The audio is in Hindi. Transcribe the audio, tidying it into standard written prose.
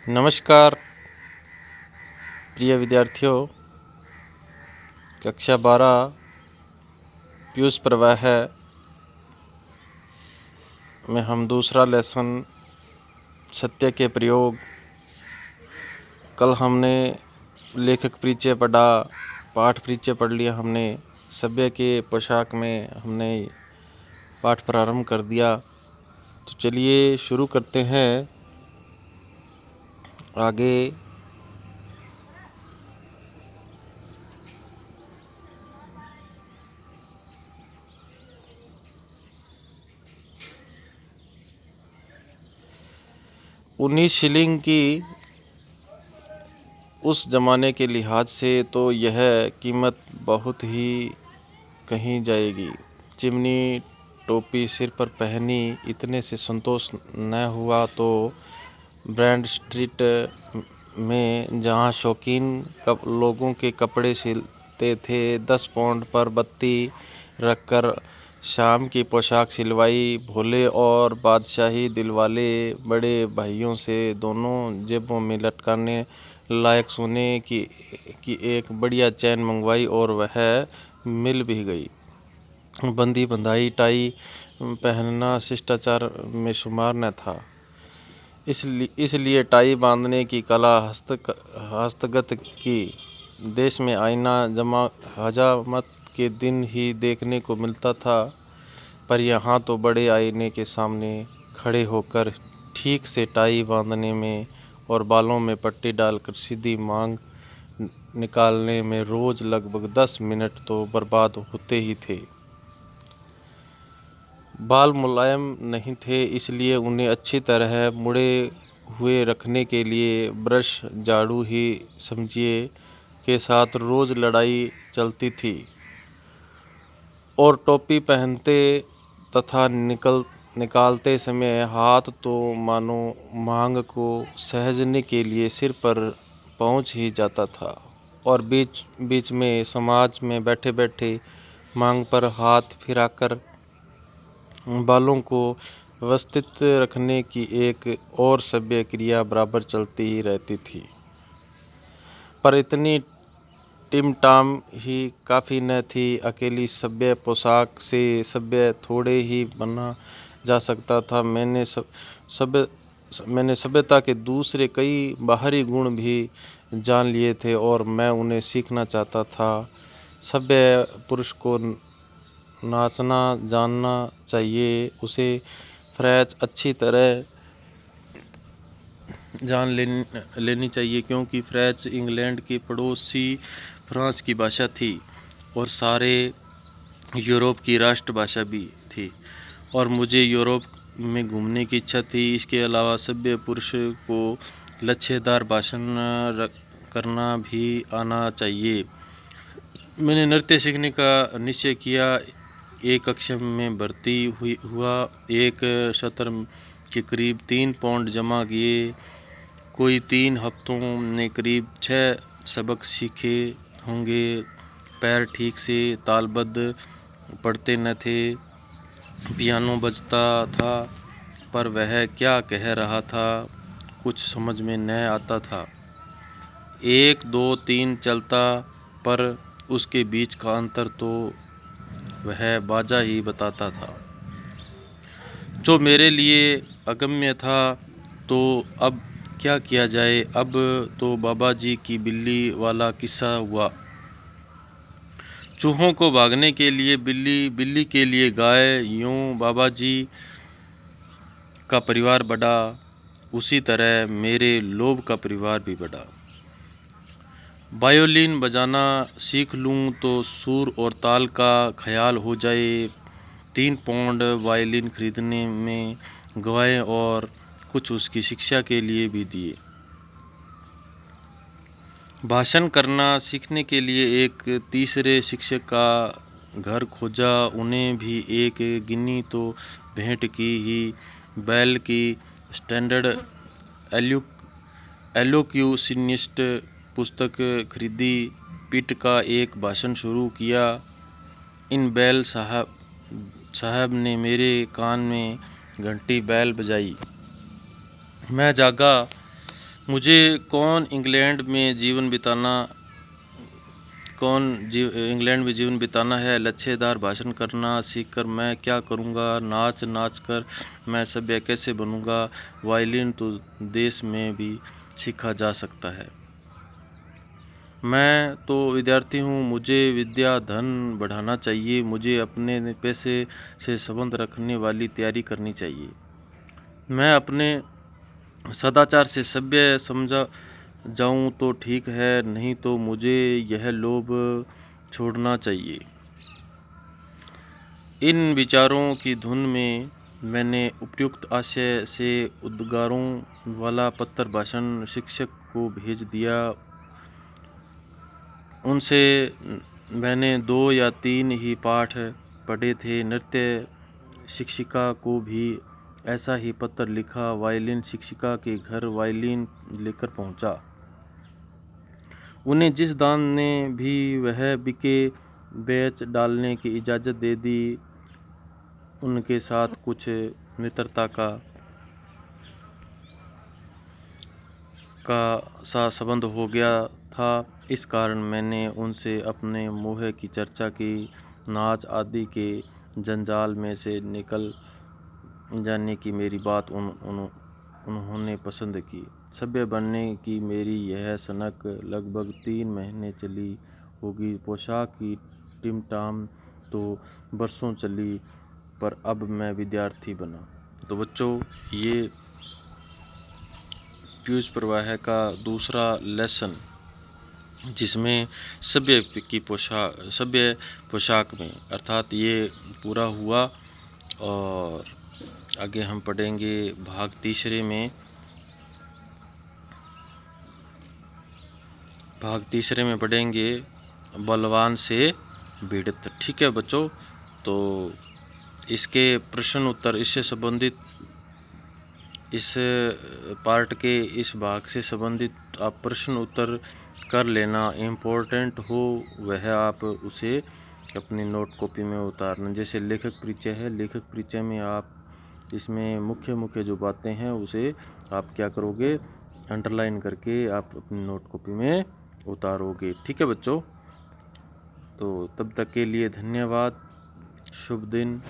नमस्कार प्रिय विद्यार्थियों। कक्षा 12 पीयूष प्रवाह में हम दूसरा लेसन सत्य के प्रयोग। कल हमने लेखक परिचय पढ़ा, पाठ परिचय पढ़ लिया हमने। सभ्य के पोशाक में हमने पाठ प्रारंभ कर दिया। तो चलिए शुरू करते हैं आगे। उन्नीस शिलिंग की उस ज़माने के लिहाज से तो यह कीमत बहुत ही कहीं जाएगी। चिमनी टोपी सिर पर पहनी, इतने से संतोष न हुआ तो ब्रांड स्ट्रीट में, जहाँ शौकीन लोगों के कपड़े सिलते थे, 10 पाउंड पर बत्ती रखकर शाम की पोशाक सिलवाई। भोले और बादशाही दिलवाले बड़े भाइयों से दोनों जेबों में लटकाने लायक सोने की एक बढ़िया चैन मंगवाई और वह मिल भी गई। बंदी बंधाई टाई पहनना शिष्टाचार में शुमार न था, इसलिए टाई बांधने की कला हस्तगत की। देश में आईना हजामत के दिन ही देखने को मिलता था, पर यहाँ तो बड़े आईने के सामने खड़े होकर ठीक से टाई बांधने में और बालों में पट्टी डालकर सीधी मांग निकालने में रोज लगभग 10 मिनट तो बर्बाद होते ही थे। बाल मुलायम नहीं थे, इसलिए उन्हें अच्छी तरह मुड़े हुए रखने के लिए ब्रश, झाड़ू ही समझिए, के साथ रोज लड़ाई चलती थी। और टोपी पहनते तथा निकालते समय हाथ तो मानो मांग को सहजने के लिए सिर पर पहुंच ही जाता था, और बीच बीच में समाज में बैठे बैठे मांग पर हाथ फिराकर बालों को व्यवस्थित रखने की एक और सभ्य क्रिया बराबर चलती ही रहती थी। पर इतनी टिमटाम ही काफ़ी न थी। अकेली सभ्य पोशाक से सभ्य थोड़े ही बना जा सकता था। मैंने सभ्यता के दूसरे कई बाहरी गुण भी जान लिए थे और मैं उन्हें सीखना चाहता था। सभ्य पुरुष को नाचना जानना चाहिए, उसे फ्रेंच अच्छी तरह जान लेनी चाहिए, क्योंकि फ्रेंच इंग्लैंड के पड़ोसी फ्रांस की भाषा थी और सारे यूरोप की राष्ट्रभाषा भी थी, और मुझे यूरोप में घूमने की इच्छा थी। इसके अलावा सभ्य पुरुष को लच्छेदार भाषण करना भी आना चाहिए। मैंने नृत्य सीखने का निश्चय किया। एक कक्षा में भर्ती हुआ। एक सत्र के करीब 3 पाउंड जमा किए। कोई 3 हफ्तों में करीब 6 सबक सीखे होंगे। पैर ठीक से तालबद्ध पढ़ते न थे। पियानो बजता था, पर वह क्या कह रहा था कुछ समझ में न आता था। 1 2 3 चलता, पर उसके बीच का अंतर तो वह बाजा ही बताता था, जो मेरे लिए अगम्य था। तो अब क्या किया जाए? अब तो बाबा जी की बिल्ली वाला किस्सा हुआ। चूहों को भागने के लिए बिल्ली, बिल्ली के लिए गाय, यूं बाबा जी का परिवार बढ़ा। उसी तरह मेरे लोभ का परिवार भी बढ़ा। वायोलिन बजाना सीख लूँ तो सुर और ताल का ख्याल हो जाए। 3 पाउंड वायलिन खरीदने में गवाए और कुछ उसकी शिक्षा के लिए भी दिए। भाषण करना सीखने के लिए एक तीसरे शिक्षक का घर खोजा। उन्हें भी एक गिनी तो भेंट की ही। बैल की स्टैंडर्ड एलोक्यूशनिस्ट पुस्तक खरीदी। पिट का एक भाषण शुरू किया। इन बैल साहब ने मेरे कान में घंटी बैल बजाई। मैं जागा। मुझे इंग्लैंड में जीवन बिताना है। लच्छेदार भाषण करना सीखकर मैं क्या करूँगा? नाच नाच कर मैं सभ्य कैसे बनूँगा? वायलिन तो देश में भी सीखा जा सकता है। मैं तो विद्यार्थी हूँ, मुझे विद्या धन बढ़ाना चाहिए। मुझे अपने पैसे से संबंध रखने वाली तैयारी करनी चाहिए। मैं अपने सदाचार से सभ्य समझा जाऊं तो ठीक है, नहीं तो मुझे यह लोभ छोड़ना चाहिए। इन विचारों की धुन में मैंने उपयुक्त आशय से उद्गारों वाला पत्र भाषण शिक्षक को भेज दिया। उनसे मैंने 2 या 3 ही पाठ पढ़े थे। नृत्य शिक्षिका को भी ऐसा ही पत्र लिखा। वायलिन शिक्षिका के घर वायलिन लेकर पहुंचा। उन्हें जिस दान ने भी वह बिके बेच डालने की इजाज़त दे दी। उनके साथ कुछ मित्रता का सा संबंध हो गया था। इस कारण मैंने उनसे अपने मोह की चर्चा की। नाच आदि के जंजाल में से निकल जाने की मेरी बात उन्होंने पसंद की। सभ्य बनने की मेरी यह सनक लगभग 3 महीने चली होगी। पोशाक की टिमटाम तो बरसों चली, पर अब मैं विद्यार्थी बना। तो बच्चों, ये पीयूष प्रवाह का दूसरा लेसन, जिसमें सभ्य पोशाक में अर्थात ये पूरा हुआ। और आगे हम पढ़ेंगे भाग तीसरे में पढ़ेंगे बलवान से भिड़त। ठीक है बच्चों, तो इसके प्रश्न उत्तर इससे संबंधित इस पार्ट के इस भाग से संबंधित आप प्रश्न उत्तर कर लेना। इम्पोर्टेंट हो वह आप उसे अपनी नोट कॉपी में उतारना। जैसे लेखक परिचय है, लेखक परिचय में आप इसमें मुख्य जो बातें हैं उसे आप क्या करोगे? अंडरलाइन करके आप अपनी नोट कॉपी में उतारोगे। ठीक है बच्चों, तो तब तक के लिए धन्यवाद। शुभ दिन।